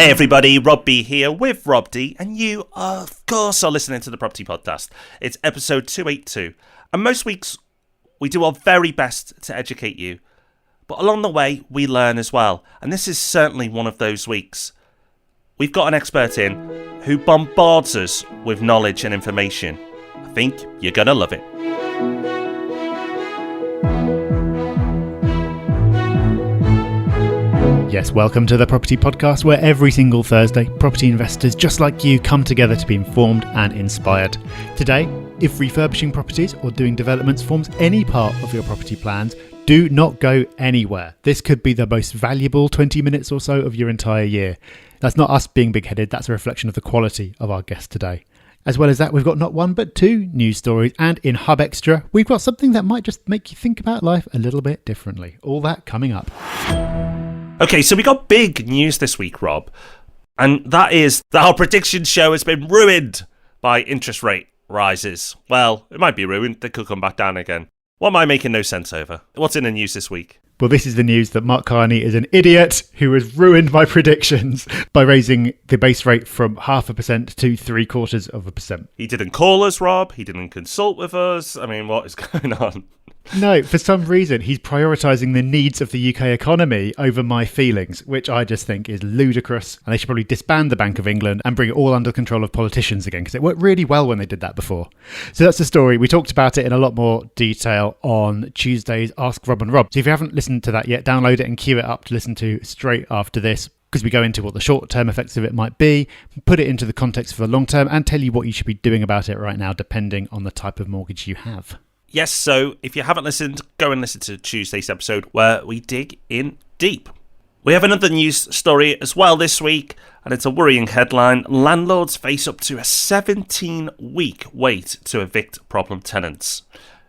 Hey everybody, Rob B here with Rob D, and you, of course, are listening to the Property Podcast. It's episode 282, and most weeks we do our very best to educate you, but along the way we learn as well, and this is certainly one of those weeks. We've got an expert in who bombards us with knowledge and information. I think you're gonna love it. Yes, welcome to the Property Podcast, where every single Thursday, property investors just like you come together to be informed and inspired. Today, if refurbishing properties or doing developments forms any part of your property plans, do not go anywhere. This could be the most valuable 20 minutes or so of your entire year. That's not us being big-headed, that's a reflection of the quality of our guest today. As well as that, we've got not one but two news stories, and in Hub Extra, we've got something that might just make you think about life a little bit differently. All that coming up. Okay, so we got big news this week, Rob, and that is that our prediction show has been ruined by interest rate rises. Well, it might be ruined, they could come back down again. What am I making no sense over? What's in the news this week? Well, this is the news that Mark Carney is an idiot who has ruined my predictions by raising the base rate from 0.5% to 0.75%. He didn't call us, Rob. He didn't consult with us. I mean, what is going on? No, for some reason, he's prioritising the needs of the UK economy over my feelings, which I just think is ludicrous. And they should probably disband the Bank of England and bring it all under control of politicians again, because it worked really well when they did that before. So that's the story. We talked about it in a lot more detail on Tuesday's Ask Rob and Rob. So if you haven't listened to that yet, download it and queue it up to listen to straight after this, because we go into what the short-term effects of it might be, put it into the context for the long-term, and tell you what you should be doing about it right now, depending on the type of mortgage you have. Yes, so if you haven't listened, go and listen to Tuesday's episode where we dig in deep. We have another news story as well this week, and it's a worrying headline. Landlords face up to a 17-week wait to evict problem tenants.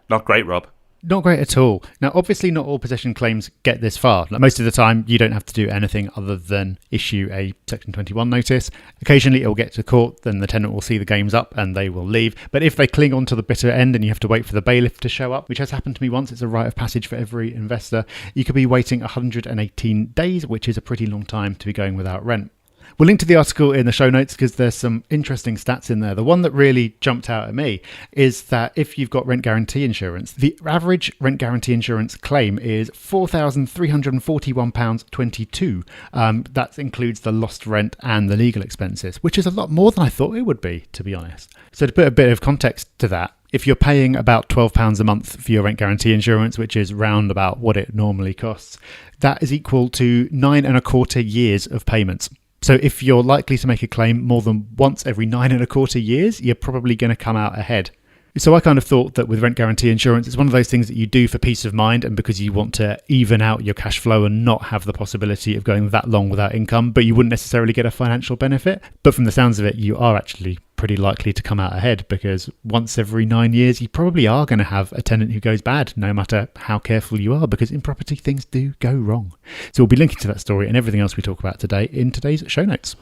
Not great, Rob. Not great at all. Now, obviously, not all possession claims get this far. Like, most of the time, you don't have to do anything other than issue a Section 21 notice. Occasionally, it will get to court, then the tenant will see the game's up and they will leave. But if they cling on to the bitter end and you have to wait for the bailiff to show up, which has happened to me once, it's a rite of passage for every investor, you could be waiting 118 days, which is a pretty long time to be going without rent. We'll link to the article in the show notes because there's some interesting stats in there. The one that really jumped out at me is that if you've got rent guarantee insurance, the average rent guarantee insurance claim is £4,341.22. That includes the lost rent and the legal expenses, which is a lot more than I thought it would be, to be honest. So to put a bit of context to that, if you're paying about £12 a month for your rent guarantee insurance, which is round about what it normally costs, that is equal to 9.25 years of payments. So if you're likely to make a claim more than once every 9.25 years, you're probably going to come out ahead. So I kind of thought that with rent guarantee insurance, it's one of those things that you do for peace of mind and because you want to even out your cash flow and not have the possibility of going that long without income, but you wouldn't necessarily get a financial benefit. But from the sounds of it, you are actually pretty likely to come out ahead because once every 9 years, you probably are going to have a tenant who goes bad, no matter how careful you are, because in property, things do go wrong. So we'll be linking to that story and everything else we talk about today in today's show notes.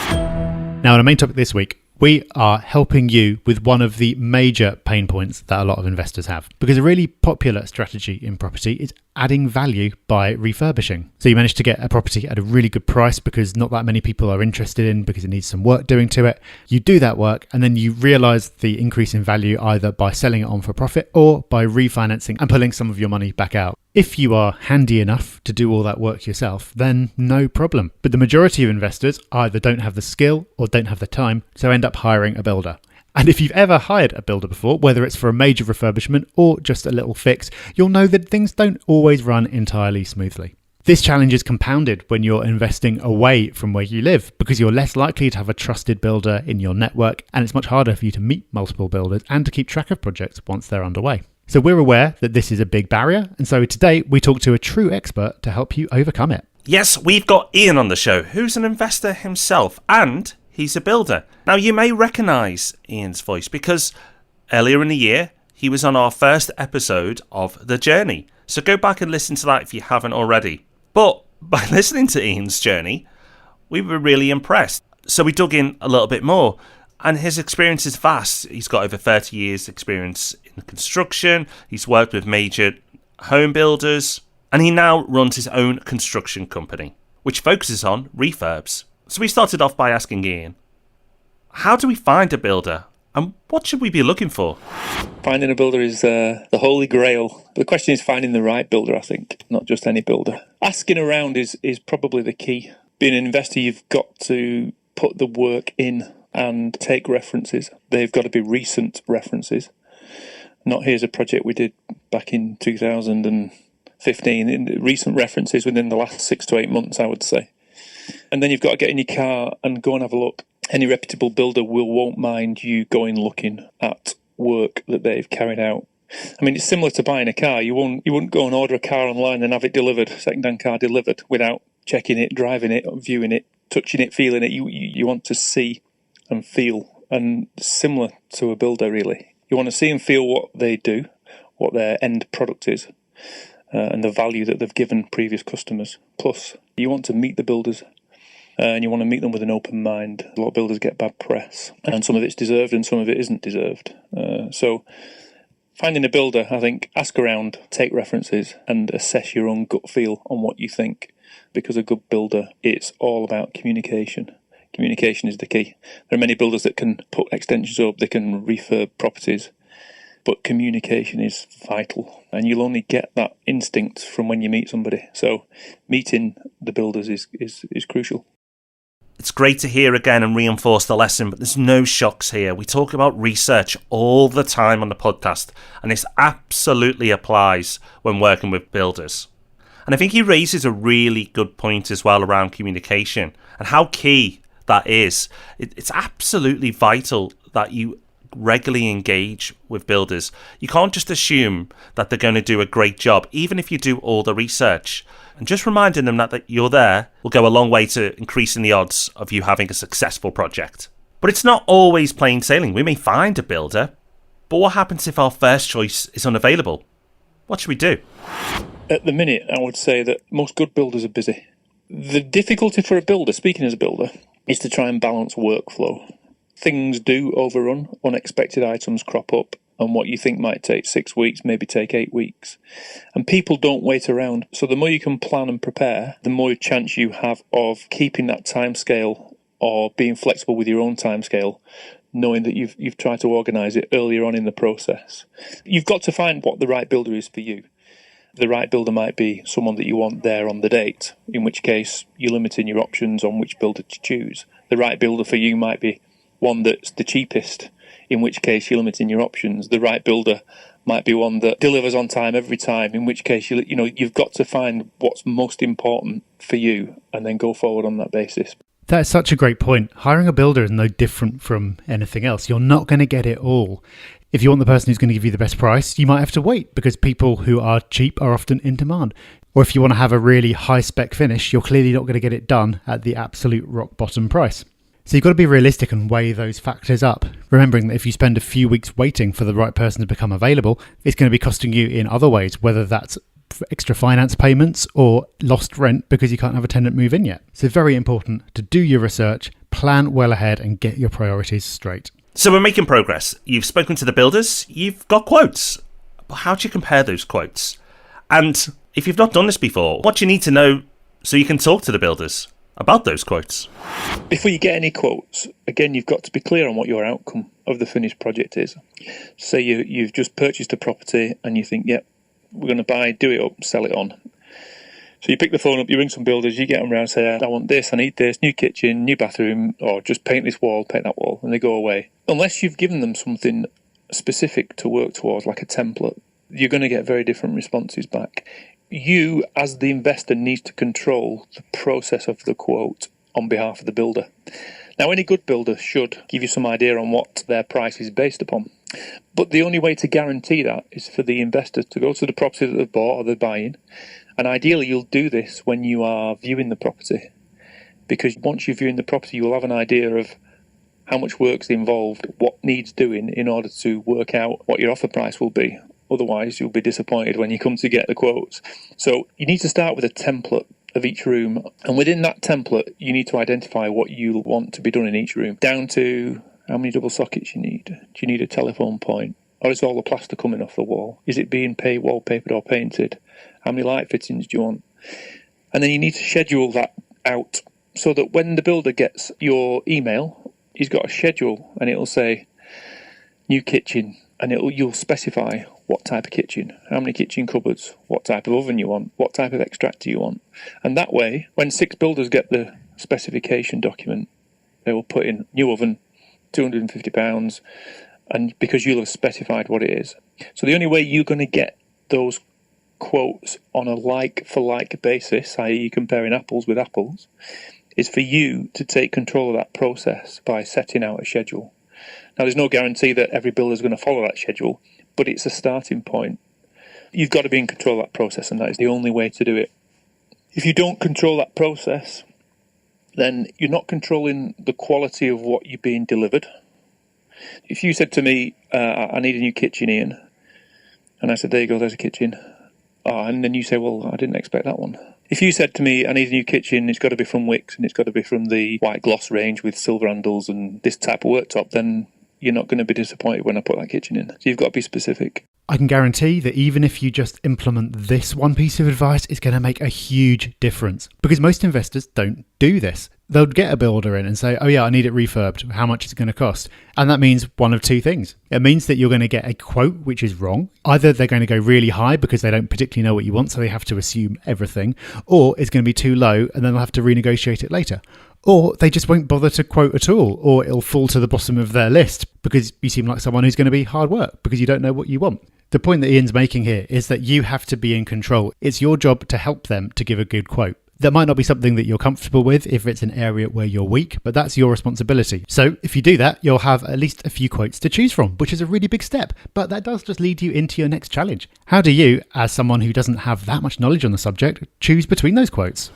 Now, on our main topic this week, we are helping you with one of the major pain points that a lot of investors have. Because a really popular strategy in property is adding value by refurbishing. So you manage to get a property at a really good price because not that many people are interested in because it needs some work doing to it. You do that work and then you realise the increase in value either by selling it on for profit or by refinancing and pulling some of your money back out. If you are handy enough to do all that work yourself, then no problem. But the majority of investors either don't have the skill or don't have the time, so end up hiring a builder. And if you've ever hired a builder before, whether it's for a major refurbishment or just a little fix, you'll know that things don't always run entirely smoothly. This challenge is compounded when you're investing away from where you live because you're less likely to have a trusted builder in your network, and it's much harder for you to meet multiple builders and to keep track of projects once they're underway. So we're aware that this is a big barrier, and so today we talk to a true expert to help you overcome it. Yes, we've got Ian on the show, who's an investor himself, and he's a builder. Now, you may recognise Ian's voice because earlier in the year, he was on our first episode of The Journey. So go back and listen to that if you haven't already. But by listening to Ian's journey, we were really impressed. So we dug in a little bit more. And his experience is vast. He's got over 30 years experience in construction. He's worked with major home builders. And he now runs his own construction company, which focuses on refurbs. So we started off by asking Ian, how do we find a builder and what should we be looking for? Finding a builder is the holy grail. The question is finding the right builder, I think, not just any builder. Asking around is probably the key. Being an investor, you've got to put the work in and take references. They've got to be recent references. Not here's a project we did back in 2015. In recent references within the last 6 to 8 months, I would say. And then you've got to get in your car and go and have a look. Any reputable builder won't mind you going looking at work that they've carried out. I mean, it's similar to buying a car. You wouldn't go and order a car online and have it delivered, second-hand car delivered, without checking it, driving it, viewing it, touching it, feeling it. You want to see and feel, and similar to a builder, really. You want to see and feel what they do, what their end product is, and the value that they've given previous customers. Plus, you want to meet the builders, and you want to meet them with an open mind. A lot of builders get bad press, and some of it's deserved and some of it isn't deserved. So finding a builder, I think, ask around, take references, and assess your own gut feel on what you think. Because a good builder, it's all about communication. Communication is the key. There are many builders that can put extensions up, they can refurb properties, but communication is vital. And you'll only get that instinct from when you meet somebody. So meeting the builders is crucial. It's great to hear again and reinforce the lesson, but there's no shocks here. We talk about research all the time on the podcast, and this absolutely applies when working with builders. And I think he raises a really good point as well around communication and how key that is. It's absolutely vital that you regularly engage with builders. You can't just assume that they're going to do a great job, even if you do all the research. And just reminding them that you're there will go a long way to increasing the odds of you having a successful project. But it's not always plain sailing. We may find a builder, but what happens if our first choice is unavailable? What should we do? At the minute, I would say that most good builders are busy. The difficulty for a builder, speaking as a builder, is to try and balance workflow. Things do overrun, unexpected items crop up, and what you think might take 6 weeks maybe take 8 weeks. And people don't wait around, so the more you can plan and prepare, the more chance you have of keeping that timescale or being flexible with your own timescale, knowing that you've tried to organise it earlier on in the process. You've got to find what the right builder is for you. The right builder might be someone that you want there on the date, in which case you're limiting your options on which builder to choose. The right builder for you might be one that's the cheapest, in which case you're limiting your options. The right builder might be one that delivers on time every time, in which case you've got to find what's most important for you and then go forward on that basis. That's such a great point. Hiring a builder is no different from anything else. You're not going to get it all. If you want the person who's going to give you the best price, you might have to wait because people who are cheap are often in demand. Or if you want to have a really high spec finish, you're clearly not going to get it done at the absolute rock bottom price. So you've got to be realistic and weigh those factors up, remembering that if you spend a few weeks waiting for the right person to become available, it's going to be costing you in other ways, whether that's extra finance payments or lost rent because you can't have a tenant move in yet. So very important to do your research, plan well ahead and get your priorities straight. So we're making progress. You've spoken to the builders, you've got quotes. But how do you compare those quotes? And if you've not done this before, what do you need to know so you can talk to the builders about those quotes? Before you get any quotes, again, you've got to be clear on what your outcome of the finished project is. Say you've just purchased a property and you think, yep, we're going to buy, do it up, sell it on. So you pick the phone up, you ring some builders, you get them around and say, I want this, I need this, new kitchen, new bathroom, or just paint this wall, paint that wall, and they go away. Unless you've given them something specific to work towards, like a template, you're going to get very different responses back. You, as the investor, need to control the process of the quote on behalf of the builder. Now, any good builder should give you some idea on what their price is based upon. But the only way to guarantee that is for the investor to go to the property that they've bought or they're buying. And ideally, you'll do this when you are viewing the property. Because once you're viewing the property, you'll have an idea of how much work's involved, what needs doing in order to work out what your offer price will be. Otherwise, you'll be disappointed when you come to get the quotes. So you need to start with a template of each room. And within that template, you need to identify what you want to be done in each room, down to how many double sockets you need. Do you need a telephone point? Or is all the plaster coming off the wall? Is it being wallpapered or painted? How many light fittings do you want? And then you need to schedule that out so that when the builder gets your email, he's got a schedule and it'll say new kitchen, and you'll specify what type of kitchen, how many kitchen cupboards, what type of oven you want, what type of extractor you want. And that way, when 6 builders get the specification document, they will put in new oven, £250, and because you'll have specified what it is. So the only way you're going to get those quotes on a like-for-like basis, i.e. comparing apples with apples, is for you to take control of that process by setting out a schedule. Now, there's no guarantee that every builder is going to follow that schedule, but it's a starting point. You've got to be in control of that process, and that is the only way to do it. If you don't control that process, then you're not controlling the quality of what you're being delivered. If you said to me, I need a new kitchen, Ian, and I said, there you go, there's a kitchen. And then you say, well, I didn't expect that one. If you said to me, I need a new kitchen, it's got to be from Wix and it's got to be from the white gloss range with silver handles and this type of worktop, then you're not going to be disappointed when I put that kitchen in. So you've got to be specific. I can guarantee that even if you just implement this one piece of advice, it's going to make a huge difference, because most investors don't do this. They'll get a builder in and say, oh yeah, I need it refurbed. How much is it going to cost? And that means one of two things. It means that you're going to get a quote which is wrong. Either they're going to go really high because they don't particularly know what you want, so they have to assume everything, or it's going to be too low and then they'll have to renegotiate it later. Or they just won't bother to quote at all, or it'll fall to the bottom of their list because you seem like someone who's going to be hard work because you don't know what you want. The point that Ian's making here is that you have to be in control. It's your job to help them to give a good quote. That might not be something that you're comfortable with if it's an area where you're weak, but that's your responsibility. So if you do that, you'll have at least a few quotes to choose from, which is a really big step. But that does just lead you into your next challenge. How do you, as someone who doesn't have that much knowledge on the subject, choose between those quotes?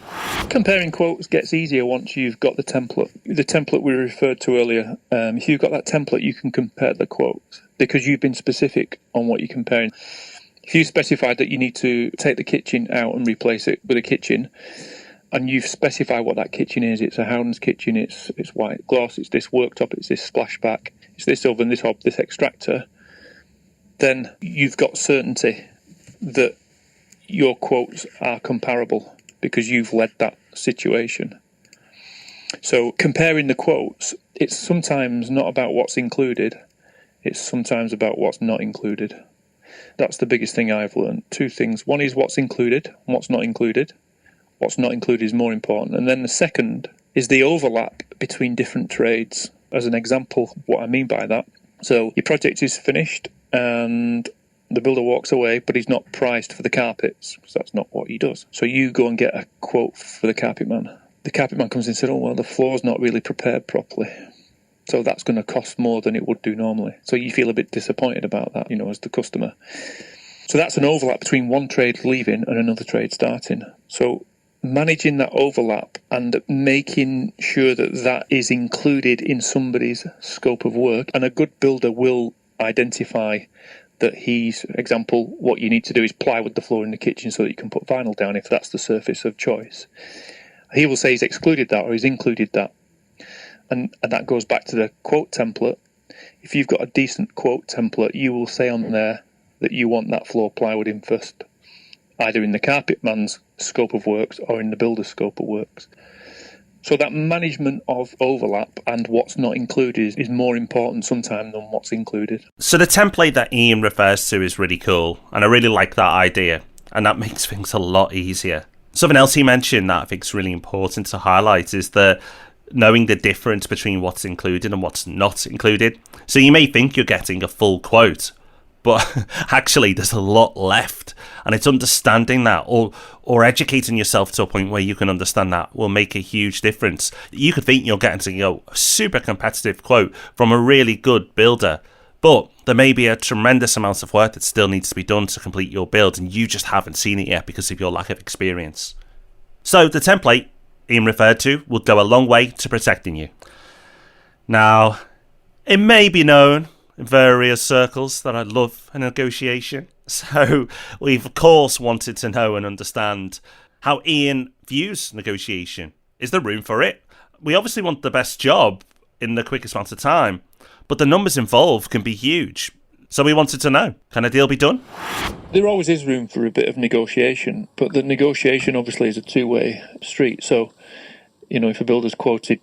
Comparing quotes gets easier once you've got the template. The template we referred to earlier, if you've got that template, you can compare the quotes because you've been specific on what you're comparing. If you specified that you need to take the kitchen out and replace it with a kitchen, and you've specified what that kitchen is, it's a Howden's kitchen, it's white gloss, it's this worktop, it's this splashback, it's this oven, this hob, this extractor, then you've got certainty that your quotes are comparable because you've led that situation. So comparing the quotes, it's sometimes not about what's included, it's sometimes about what's not included. That's the biggest thing I've learned. Two things. One is what's included and what's not included. What's not included is more important. And then the second is the overlap between different trades. As an example, what I mean by that. So your project is finished and the builder walks away, but he's not priced for the carpets, because that's not what he does. So you go and get a quote for the carpet man. The carpet man comes in and says, oh, well, the floor's not really prepared properly. So that's going to cost more than it would do normally. So you feel a bit disappointed about that, as the customer. So that's an overlap between one trade leaving and another trade starting. So managing that overlap and making sure that that is included in somebody's scope of work. And a good builder will identify that example, what you need to do is plywood the floor in the kitchen so that you can put vinyl down if that's the surface of choice. He will say he's excluded that or he's included that. And that goes back to the quote template. If you've got a decent quote template, you will say on there that you want that floor plywood in first, either in the carpet man's scope of works or in the builder's scope of works. So that management of overlap and what's not included is more important sometimes than what's included. So the template that Ian refers to is really cool, and I really like that idea, and that makes things a lot easier. Something else he mentioned that I think is really important to highlight is knowing the difference between what's included and what's not included. So you may think you're getting a full quote, but actually there's a lot left, and it's understanding that or educating yourself to a point where you can understand that will make a huge difference. You could think you're getting a super competitive quote from a really good builder, but there may be a tremendous amount of work that still needs to be done to complete your build, and you just haven't seen it yet because of your lack of experience. So the template Ian referred to will go a long way to protecting you. Now, it may be known in various circles that I love a negotiation, so we've of course wanted to know and understand how Ian views negotiation. Is there room for it? We obviously want the best job in the quickest amount of time, but the numbers involved can be huge. So we wanted to know, can a deal be done? There always is room for a bit of negotiation, but the negotiation obviously is a two-way street. So if a builder's quoted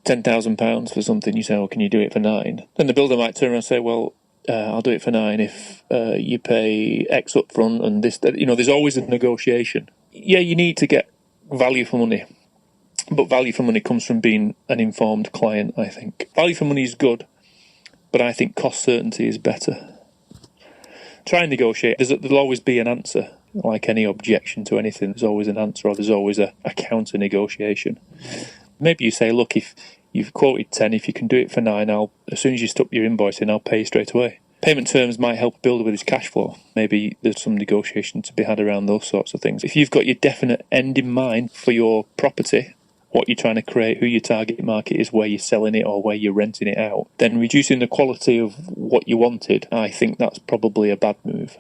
£10,000 for something, you say, "Oh, can you do it for 9?" Then the builder might turn around and say, "Well, I'll do it for 9 if you pay X up front and this." There's always a negotiation. Yeah, you need to get value for money, but value for money comes from being an informed client. I think value for money is good, but I think cost certainty is better. Try and negotiate. There'll always be an answer. Like any objection to anything, there's always an answer, or there's always a counter negotiation. Maybe you say, "Look, if you've quoted 10, if you can do it for 9, as soon as you stop your invoicing, I'll pay you straight away." Payment terms might help a builder with his cash flow. Maybe there's some negotiation to be had around those sorts of things. If you've got your definite end in mind for your property, what you're trying to create, who your target market is, where you're selling it or where you're renting it out, then reducing the quality of what you wanted, I think that's probably a bad move.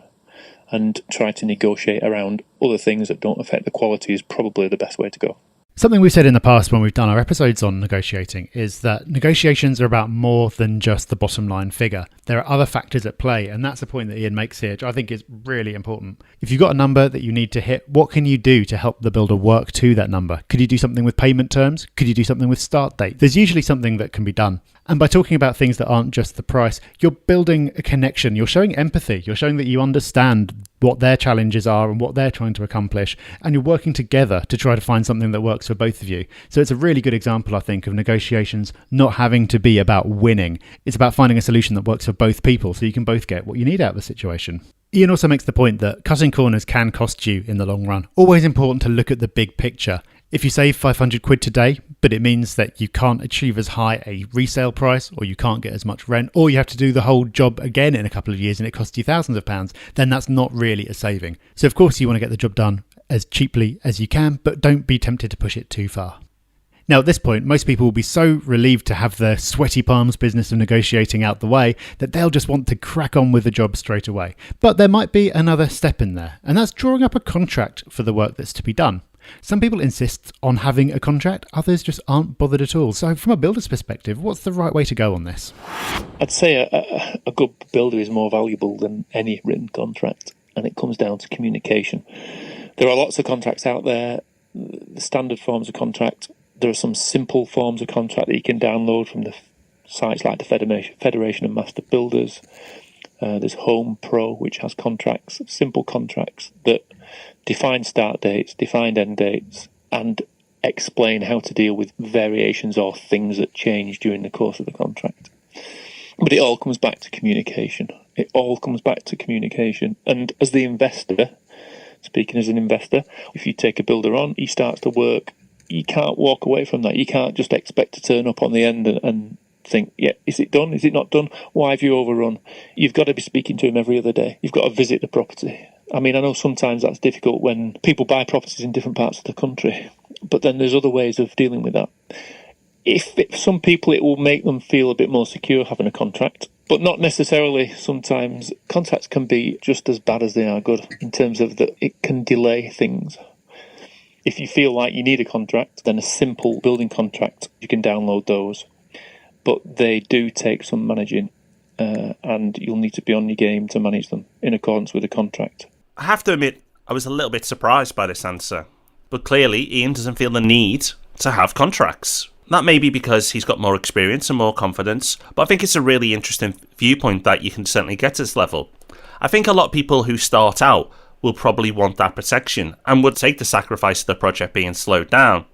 And try to negotiate around other things that don't affect the quality is probably the best way to go. Something we've said in the past when we've done our episodes on negotiating is that negotiations are about more than just the bottom line figure. There are other factors at play, and that's a point that Ian makes here, which I think is really important. If you've got a number that you need to hit, what can you do to help the builder work to that number? Could you do something with payment terms? Could you do something with start date? There's usually something that can be done. And by talking about things that aren't just the price, you're building a connection. You're showing empathy. You're showing that you understand what their challenges are and what they're trying to accomplish. And you're working together to try to find something that works for both of you. So it's a really good example, I think, of negotiations not having to be about winning. It's about finding a solution that works for both people so you can both get what you need out of the situation. Ian also makes the point that cutting corners can cost you in the long run. Always important to look at the big picture. If you save 500 quid today, but it means that you can't achieve as high a resale price, or you can't get as much rent, or you have to do the whole job again in a couple of years and it costs you thousands of pounds, then that's not really a saving. So of course you want to get the job done as cheaply as you can, but don't be tempted to push it too far. Now at this point, most people will be so relieved to have the sweaty palms business of negotiating out the way that they'll just want to crack on with the job straight away. But there might be another step in there, and that's drawing up a contract for the work that's to be done. Some people insist on having a contract, others just aren't bothered at all. So from a builder's perspective, what's the right way to go on this? I'd say a good builder is more valuable than any written contract, and it comes down to communication. There are lots of contracts out there, the standard forms of contract. There are some simple forms of contract that you can download from the sites like the Federation of Master Builders. There's Home Pro, which has contracts, simple contracts that define start dates, define end dates, and explain how to deal with variations or things that change during the course of the contract. But it all comes back to communication. It all comes back to communication. And as the investor, speaking as an investor, if you take a builder on, he starts to work, you can't walk away from that. You can't just expect to turn up on the end and think, yeah, is it done? Is it not done? Why have you overrun? You've got to be speaking to him every other day. You've got to visit the property. I mean, I know sometimes that's difficult when people buy properties in different parts of the country, but then there's other ways of dealing with that. If some people, it will make them feel a bit more secure having a contract, but not necessarily. Sometimes contracts can be just as bad as they are good in terms of that it can delay things. If you feel like you need a contract, then a simple building contract, you can download those. But they do take some managing, and you'll need to be on your game to manage them in accordance with the contract. I have to admit, I was a little bit surprised by this answer. But clearly, Ian doesn't feel the need to have contracts. That may be because he's got more experience and more confidence, but I think it's a really interesting viewpoint that you can certainly get to this level. I think a lot of people who start out will probably want that protection and would take the sacrifice of the project being slowed down.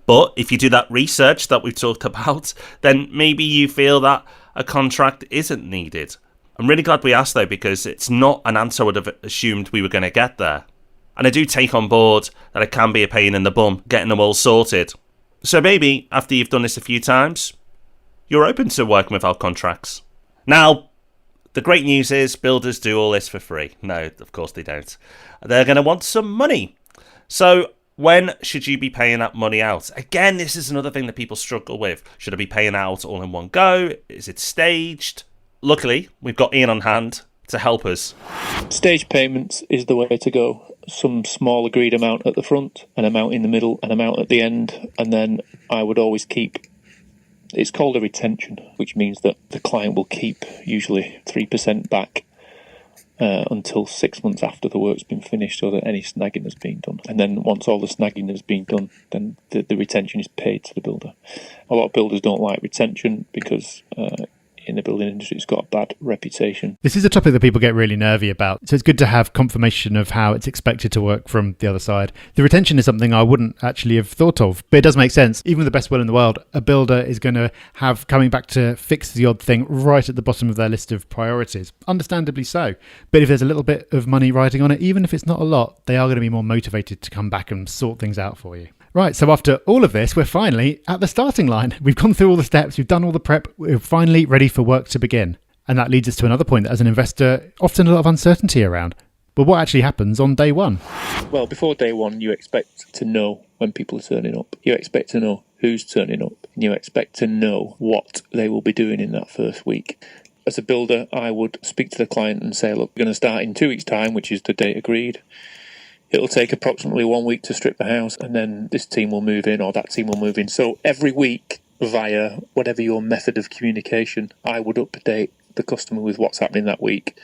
But if you do that research that we've talked about, then maybe you feel that a contract isn't needed. I'm really glad we asked though, because it's not an answer I would have assumed we were going to get there. And I do take on board that it can be a pain in the bum getting them all sorted. So maybe after you've done this a few times, you're open to working without contracts. Now, the great news is builders do all this for free. No, of course they don't. They're going to want some money. So when should you be paying that money out? Again, this is another thing that people struggle with. Should I be paying out all in one go? Is it staged? Luckily, we've got Ian on hand to help us. Stage payments is the way to go. Some small agreed amount at the front, an amount in the middle, an amount at the end, and then I would always keep, it's called a retention, which means that the client will keep usually 3% back until 6 months after the work's been finished, so that any snagging has been done. And then once all the snagging has been done, then the retention is paid to the builder. A lot of builders don't like retention because in the building industry it's got a bad reputation. This is a topic that people get really nervy about, so it's good to have confirmation of how it's expected to work from the other side. The retention is something I wouldn't actually have thought of, but it does make sense. Even with the best will in the world, a builder is going to have coming back to fix the odd thing right at the bottom of their list of priorities. Understandably so. But if there's a little bit of money riding on it, even if it's not a lot, they are going to be more motivated to come back and sort things out for you. Right, so after all of this, we're finally at the starting line. We've gone through all the steps, we've done all the prep, we're finally ready for work to begin. And that leads us to another point that as an investor, often a lot of uncertainty around. But what actually happens on day one? Well, before day one, you expect to know when people are turning up. You expect to know who's turning up. And you expect to know what they will be doing in that first week. As a builder, I would speak to the client and say, look, we're going to start in 2 weeks' time, which is the date agreed. It'll take approximately 1 week to strip the house, and then this team will move in or that team will move in. So every week, via whatever your method of communication, I would update the customer with what's happening that week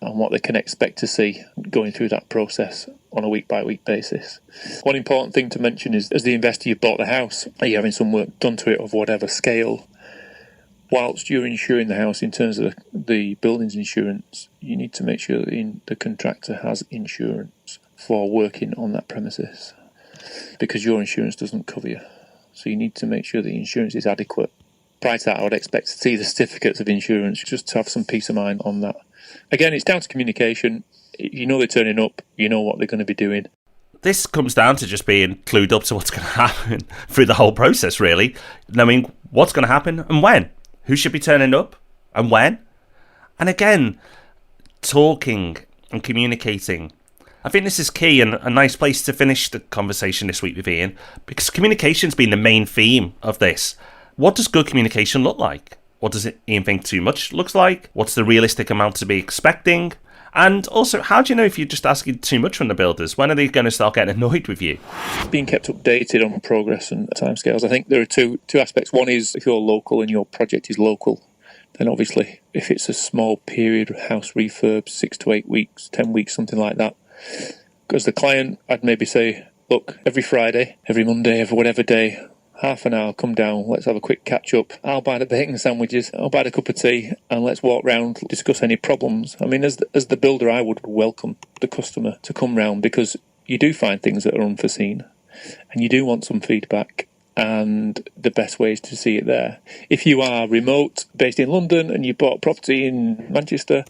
and what they can expect to see going through that process on a week-by-week basis. One important thing to mention is, as the investor, you've bought the house, are you having some work done to it of whatever scale? Whilst you're insuring the house in terms of the building's insurance, you need to make sure that the contractor has insurance for working on that premises, because your insurance doesn't cover you. So you need to make sure the insurance is adequate. Prior to that, I would expect to see the certificates of insurance just to have some peace of mind on that. Again, it's down to communication. You know they're turning up, you know what they're going to be doing. This comes down to just being clued up to what's going to happen through the whole process, really. Knowing what's going to happen and when. Who should be turning up and when. And again, talking and communicating. I think this is key and a nice place to finish the conversation this week with Ian, because communication's been the main theme of this. What does good communication look like? What does Ian think too much looks like? What's the realistic amount to be expecting? And also, how do you know if you're just asking too much from the builders? When are they going to start getting annoyed with you? Being kept updated on progress and timescales. I think there are two aspects. One is if you're local and your project is local, then obviously if it's a small period, house refurb, 6 to 8 weeks, 10 weeks, something like that, as the client, I'd maybe say, look, every Friday, every Monday, every whatever day, half an hour, come down, let's have a quick catch up. I'll buy the bacon sandwiches, I'll buy the cup of tea, and let's walk round, discuss any problems. I mean, as the builder, I would welcome the customer to come round, because you do find things that are unforeseen, and you do want some feedback, and the best way is to see it there. If you are remote, based in London, and you bought property in Manchester,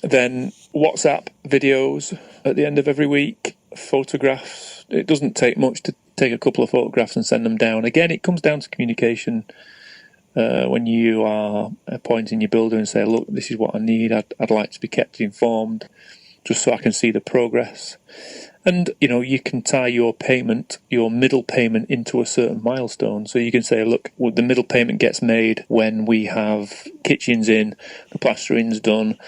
then WhatsApp videos at the end of every week, photographs. It doesn't take much to take a couple of photographs and send them down. Again, it comes down to communication. When you are appointing your builder and say, look, this is what I need, I'd like to be kept informed, just so I can see the progress. And, you can tie your payment, your middle payment, into a certain milestone. So you can say, look, well, the middle payment gets made when we have kitchens in, the plastering's done,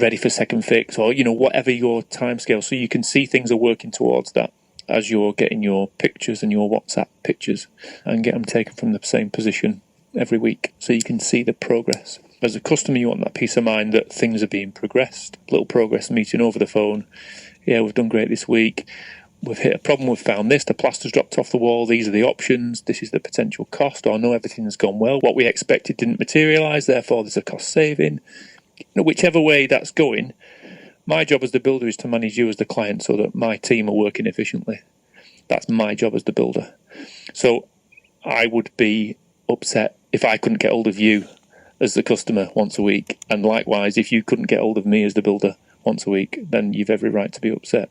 ready for second fix, or whatever your timescale, so you can see things are working towards that as you're getting your pictures and your WhatsApp pictures and get them taken from the same position every week, so you can see the progress. As a customer, you want that peace of mind that things are being progressed. Little progress meeting over the phone. Yeah, we've done great this week. We've hit a problem, we've found this, the plaster's dropped off the wall, these are the options, this is the potential cost, or no, everything's gone well. What we expected didn't materialise, therefore there's a cost saving. Whichever way that's going, my job as the builder is to manage you as the client so that my team are working efficiently. That's my job as the builder. So I would be upset if I couldn't get hold of you as the customer once a week. And likewise, if you couldn't get hold of me as the builder once a week, then you've every right to be upset.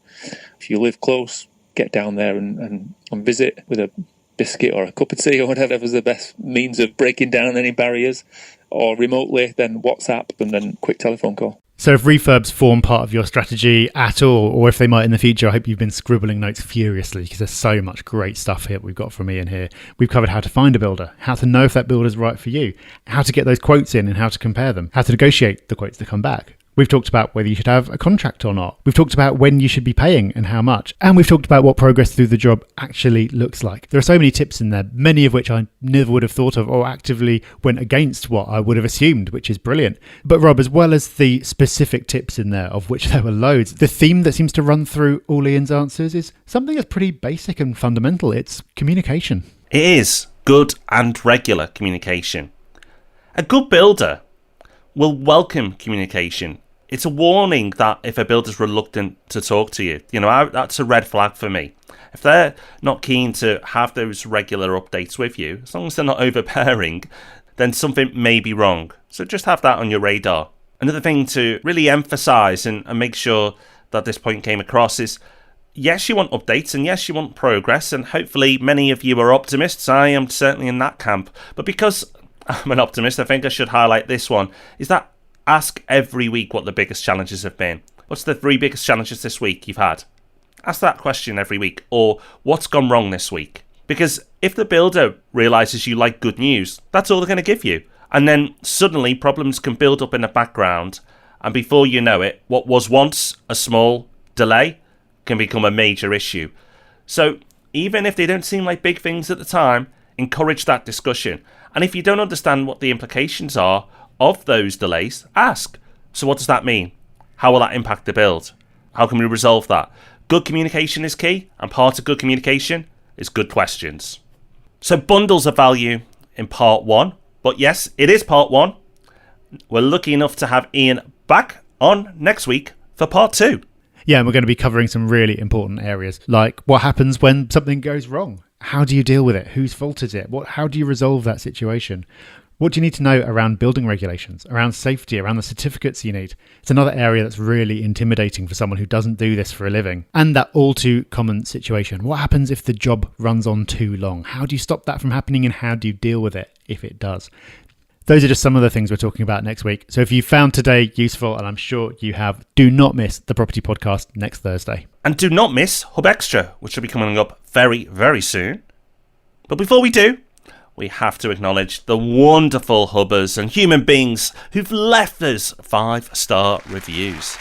If you live close, get down there and visit with a biscuit or a cup of tea or whatever's the best means of breaking down any barriers, or remotely, then WhatsApp and then quick telephone call. So if refurbs form part of your strategy at all, or if they might in the future, I hope you've been scribbling notes furiously, because there's so much great stuff here we've got from Ian here. We've covered how to find a builder, how to know if that builder is right for you, how to get those quotes in and how to compare them, how to negotiate the quotes that come back. We've talked about whether you should have a contract or not. We've talked about when you should be paying and how much. And we've talked about what progress through the job actually looks like. There are so many tips in there, many of which I never would have thought of or actively went against what I would have assumed, which is brilliant. But Rob, as well as the specific tips in there, of which there were loads, the theme that seems to run through all Ian's answers is something that's pretty basic and fundamental. It's communication. It is good and regular communication. A good builder will welcome communication. It's a warning that if a builder's reluctant to talk to you, that's a red flag for me. If they're not keen to have those regular updates with you, as long as they're not overbearing, then something may be wrong. So just have that on your radar. Another thing to really emphasize and make sure that this point came across is, yes, you want updates and yes, you want progress, and hopefully many of you are optimists. I am certainly in that camp. But because I'm an optimist, I think I should highlight this one, is that ask every week what the biggest challenges have been. What's the 3 biggest challenges this week you've had? Ask that question every week. Or what's gone wrong this week? Because if the builder realises you like good news, that's all they're going to give you. And then suddenly problems can build up in the background. And before you know it, what was once a small delay can become a major issue. So even if they don't seem like big things at the time, encourage that discussion. And if you don't understand what the implications are of those delays, ask. So what does that mean? How will that impact the build? How can we resolve that? Good communication is key, and part of good communication is good questions. So bundles of value in part 1. But yes, it is part 1. We're lucky enough to have Ian back on next week for part 2. Yeah, and we're going to be covering some really important areas, like what happens when something goes wrong. How do you deal with it? Whose fault is it? How do you resolve that situation? What do you need to know around building regulations, around safety, around the certificates you need? It's another area that's really intimidating for someone who doesn't do this for a living. And that all too common situation. What happens if the job runs on too long? How do you stop that from happening, and how do you deal with it if it does? Those are just some of the things we're talking about next week. So if you found today useful, and I'm sure you have, do not miss the Property Podcast next Thursday. And do not miss Hub Extra, which will be coming up very, very soon. But before we do, we have to acknowledge the wonderful hubbers and human beings who've left us 5-star reviews.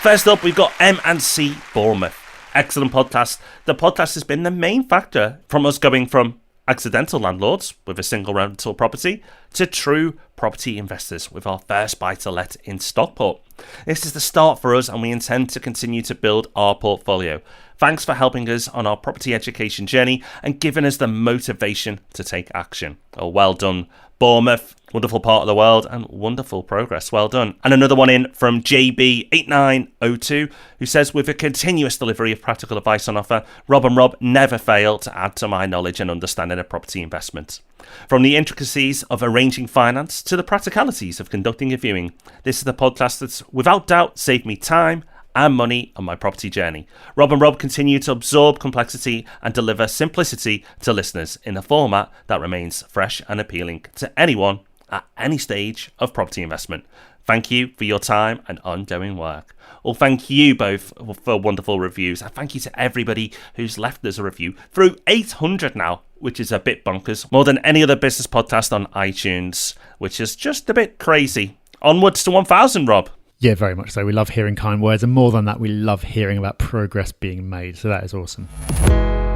First up, we've got M&C Bournemouth. Excellent podcast. The podcast has been the main factor from us going from accidental landlords with a single rental property to true property investors with our first buy-to-let in Stockport. This is the start for us, and we intend to continue to build our portfolio. Thanks for helping us on our property education journey and giving us the motivation to take action. Oh, well done, Bournemouth. Wonderful part of the world and wonderful progress. Well done. And another one in from JB8902, who says, with a continuous delivery of practical advice on offer, Rob and Rob never fail to add to my knowledge and understanding of property investment. From the intricacies of arranging finance to the practicalities of conducting a viewing, this is the podcast that's without doubt saved me time and money on my property journey. Rob and Rob continue to absorb complexity and deliver simplicity to listeners in a format that remains fresh and appealing to anyone at any stage of property investment. Thank you for your time and ongoing work. Well, thank you both for wonderful reviews. And thank you to everybody who's left us a review through 800 now, which is a bit bonkers. More than any other business podcast on iTunes, which is just a bit crazy. Onwards to 1,000, Rob. Yeah, very much so. We love hearing kind words, and more than that, we love hearing about progress being made. So that is awesome.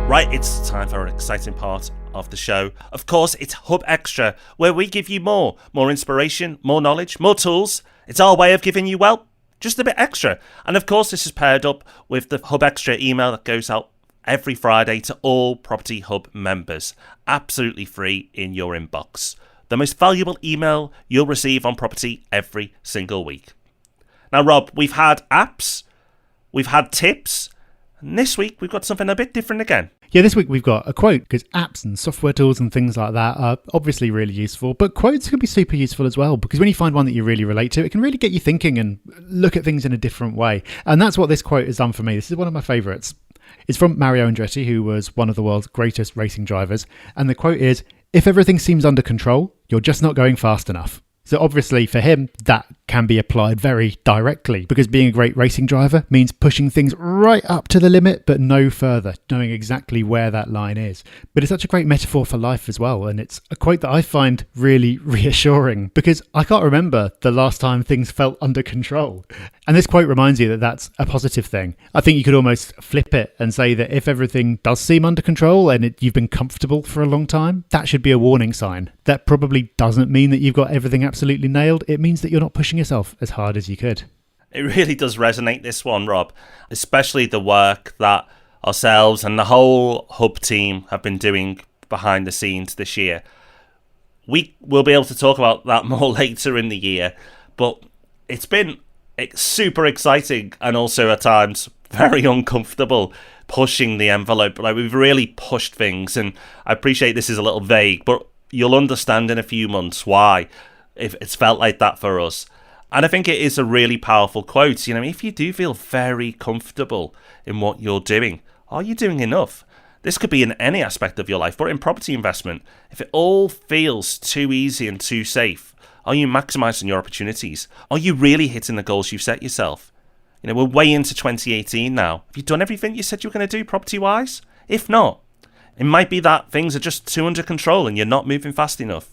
Right, it's time for an exciting part of the show. Of course, it's Hub Extra, where we give you more inspiration, more knowledge, more tools. It's our way of giving you, well, just a bit extra. And of course, this is paired up with the Hub Extra email that goes out every Friday to all Property Hub members. Absolutely free in your inbox. The most valuable email you'll receive on property every single week. Now, Rob, we've had apps, we've had tips, and this week we've got something a bit different again. Yeah, this week we've got a quote, because apps and software tools and things like that are obviously really useful, but quotes can be super useful as well, because when you find one that you really relate to, it can really get you thinking and look at things in a different way. And that's what this quote has done for me. This is one of my favourites. It's from Mario Andretti, who was one of the world's greatest racing drivers. And the quote is, "If everything seems under control, you're just not going fast enough." So obviously for him, that can be applied very directly, because being a great racing driver means pushing things right up to the limit, but no further, knowing exactly where that line is. But it's such a great metaphor for life as well. And it's a quote that I find really reassuring, because I can't remember the last time things felt under control. And this quote reminds you that that's a positive thing. I think you could almost flip it and say that if everything does seem under control and you've been comfortable for a long time, that should be a warning sign. That probably doesn't mean that you've got everything absolutely nailed. It means that you're not pushing yourself as hard as you could. It really does resonate, this one, Rob, especially the work that ourselves and the whole Hub team have been doing behind the scenes this year. We will be able to talk about that more later in the year, but it's been super exciting and also at times very uncomfortable pushing the envelope. Like, we've really pushed things, and I appreciate this is a little vague, but you'll understand in a few months why if it's felt like that for us. And I think it is a really powerful quote. You know, if you do feel very comfortable in what you're doing, are you doing enough? This could be in any aspect of your life, but in property investment, if it all feels too easy and too safe, are you maximising your opportunities? Are you really hitting the goals you've set yourself? You know, we're way into 2018 now. Have you done everything you said you were going to do property-wise? If not, it might be that things are just too under control and you're not moving fast enough.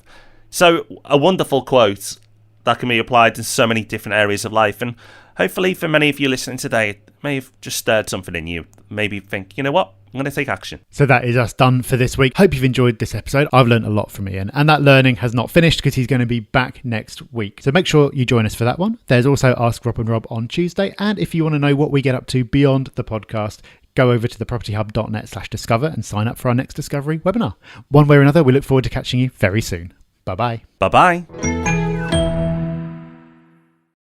So, a wonderful quote that can be applied in so many different areas of life. And hopefully for many of you listening today, it may have just stirred something in you. Maybe think, you know what? I'm going to take action. So that is us done for this week. Hope you've enjoyed this episode. I've learned a lot from Ian, and that learning has not finished because he's going to be back next week. So make sure you join us for that one. There's also Ask Rob and Rob on Tuesday. And if you want to know what we get up to beyond the podcast, go over to thepropertyhub.net/discover and sign up for our next Discovery webinar. One way or another, we look forward to catching you very soon. Bye-bye. Bye-bye.